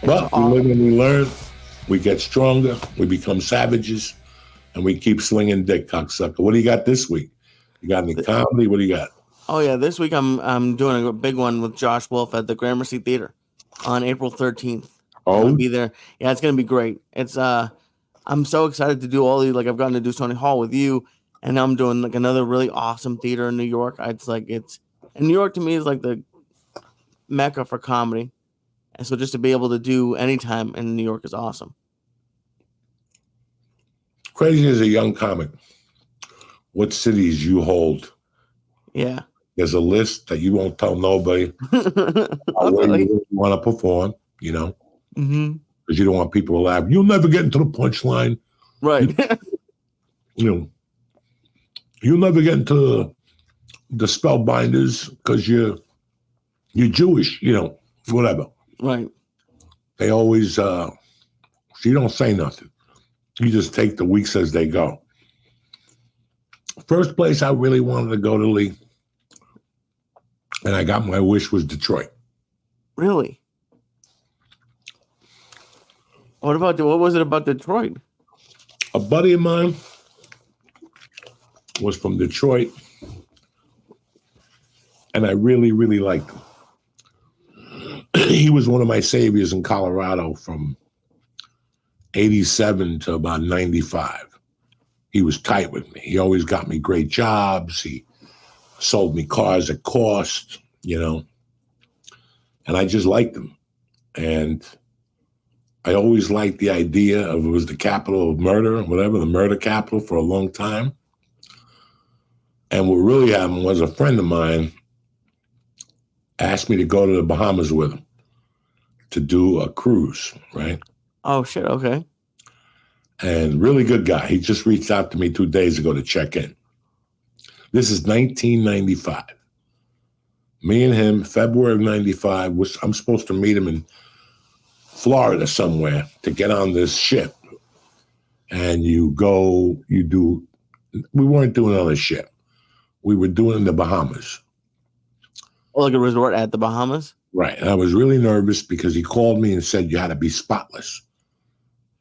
It's But we live all and we learn. We get stronger. We become savages, and we keep slinging dick, cocksucker. What do you got this week? You got any comedy? What do you got? Oh yeah, this week I'm doing a big one with Josh Wolf at the Gramercy Theater on April 13th. I'm gonna Oh, be there. Yeah, it's gonna be great. It's I'm so excited to do all these. Like I've gotten to do Stony Hall with you, and now I'm doing like another really awesome theater in New York. It's and New York to me is like the mecca for comedy, and so just to be able to do anytime in New York is awesome. crazy as a young comic. What cities you hold? Yeah. There's a list that you won't tell nobody I'll where tell you you. really want to perform, Hmm. because you don't want people to laugh. You'll never get into the punchline. Right. You, you know, you'll never get into the spellbinders because you're Jewish, whatever. Right. They always so you don't say nothing. You just take the weeks as they go. First place I really wanted to go to, Lee, and I got my wish, was Detroit. Really. What was it about Detroit? A buddy of mine was from Detroit, and I really, really liked him. He was one of my saviors in Colorado from 87 to about 95. He was tight with me. He always got me great jobs. He sold me cars at cost, and I just liked him. And I always liked the idea of it was the capital of murder, whatever, the murder capital for a long time. And what really happened was a friend of mine asked me to go to the Bahamas with him to do a cruise, right? Oh shit. Okay. And really good guy. He just reached out to me 2 days ago to check in. This is 1995. Me and him, February of 95, I'm supposed to meet him in Florida somewhere to get on this ship. And we weren't doing on a ship. We were doing the Bahamas. Oh, like a resort at the Bahamas? Right. And I was really nervous because he called me and said you had to be spotless.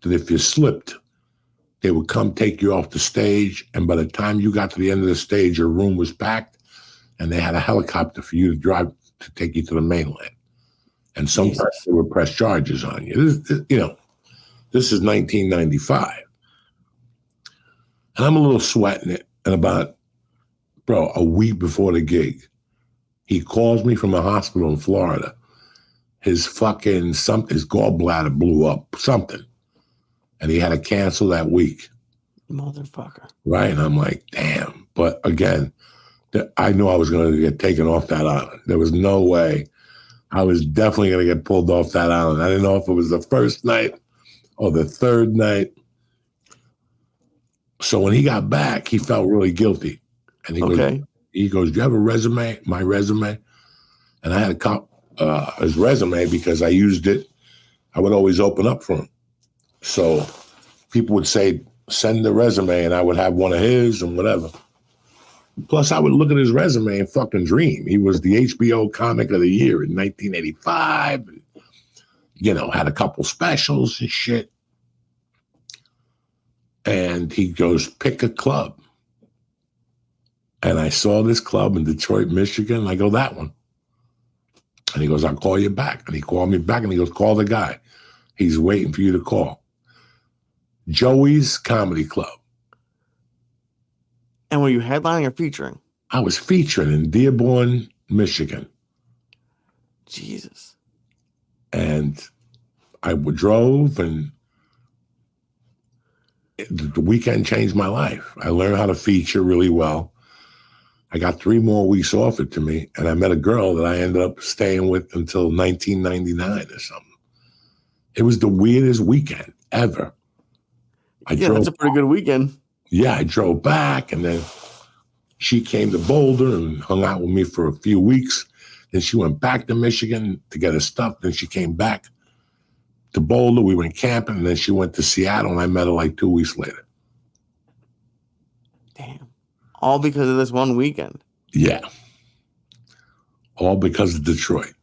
That if you slipped, they would come take you off the stage. And by the time you got to the end of the stage, your room was packed and they had a helicopter for you to drive to take you to the mainland. And sometimes Jesus. they would press charges on you. This is 1995. And I'm a little sweating it. And about, a week before the gig, he calls me from a hospital in Florida. His gallbladder blew up, something. And he had to cancel that week. Motherfucker. Right? And I'm like, damn. But again, I knew I was going to get taken off that island. There was no way. I was definitely going to get pulled off that island. I didn't know if it was the first night or the third night. So when he got back, he felt really guilty. And he goes, do you have a resume? My resume? And I had his resume because I used it. I would always open up for him. So people would say, send the resume, and I would have one of his and whatever. Plus, I would look at his resume and fucking dream. He was the HBO Comic of the Year in 1985. And, had a couple specials and shit. And he goes, pick a club. And I saw this club in Detroit, Michigan. And I go, that one. And he goes, I'll call you back. And he called me back and he goes, call the guy. He's waiting for you to call. Joey's Comedy Club. And were you headlining or featuring? I was featuring in Dearborn, Michigan. Jesus. And I drove, and the weekend changed my life. I learned how to feature really well. I got 3 more weeks offered to me, and I met a girl that I ended up staying with until 1999 or something. It was the weirdest weekend ever. That's a pretty good weekend. Yeah, I drove back, and then she came to Boulder and hung out with me for a few weeks. Then she went back to Michigan to get her stuff. Then she came back to Boulder. We went camping, and then she went to Seattle, and I met her like 2 weeks later. Damn. All because of this one weekend. Yeah. All because of Detroit.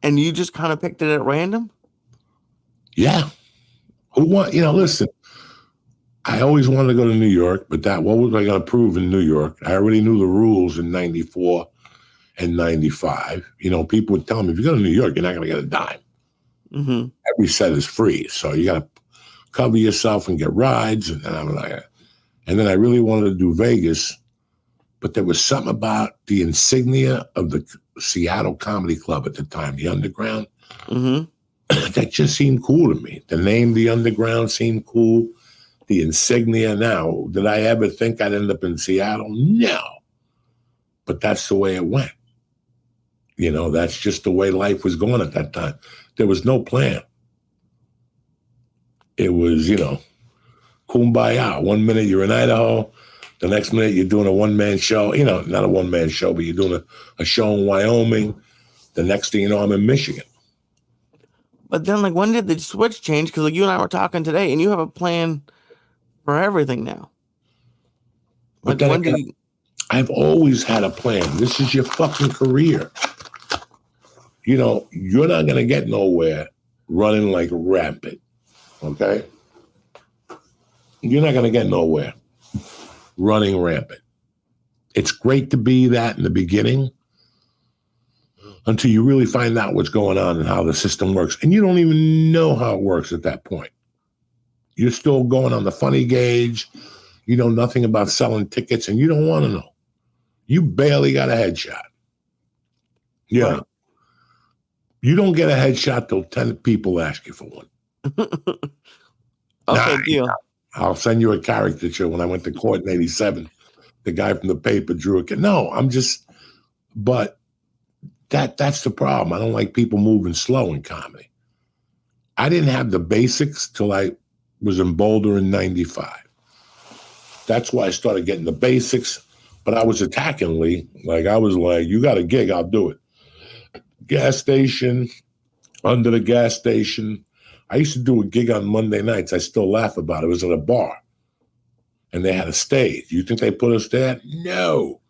And you just kind of picked it at random? Yeah. Listen, I always wanted to go to New York, but what was I going to prove in New York? I already knew the rules in 94 and 95. People would tell me, if you go to New York, you're not going to get a dime. Mm-hmm. Every set is free. So you got to cover yourself and get rides. And then I really wanted to do Vegas, but there was something about the insignia of the Seattle Comedy Club at the time, the Underground. Mm-hmm. That just seemed cool to me. The name, the Underground, seemed cool. The insignia. Now, did I ever think I'd end up in Seattle? No. But that's the way it went. That's just the way life was going at that time. There was no plan. It was, kumbaya. 1 minute you're in Idaho. The next minute you're doing a one-man show. Not a one-man show, but you're doing a show in Wyoming. The next thing you know, I'm in Michigan. But then, when did the switch change? Because, you and I were talking today, and you have a plan for everything now. But then I've always had a plan. This is your fucking career. You're not going to get nowhere running like rampant, okay? You're not going to get nowhere running rampant. It's great to be that in the beginning until you really find out what's going on and how the system works. And you don't even know how it works at that point. You're still going on the funny gauge. You know nothing about selling tickets, and you don't want to know. You barely got a headshot. Yeah. Right. You don't get a headshot till 10 people ask you for one. Okay, deal. I'll send you a caricature. When I went to court in 87, the guy from the paper drew a... No, but that's the problem. I don't like people moving slow in comedy. I didn't have the basics till I was in Boulder in 95. That's why I started getting the basics, but I was attacking Lee. I was like, you got a gig, I'll do it. Gas station, under the gas station. I used to do a gig on Monday nights. I still laugh about it. It was at a bar, and they had a stage. You think they put us there? No.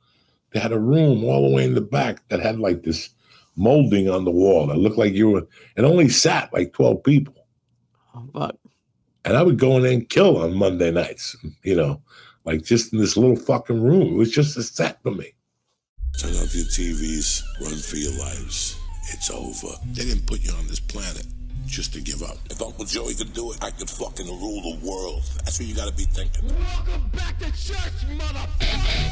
They had a room all the way in the back that had this molding on the wall that looked like you were, and only sat 12 people. Oh, fuck. And I would go in there and kill on Monday nights, just in this little fucking room. It was just a set for me. Turn off your TVs, run for your lives. It's over. They didn't put you on this planet just to give up. If Uncle Joey could do it, I could fucking rule the world. That's what you gotta be thinking. Welcome back to church, motherfucker!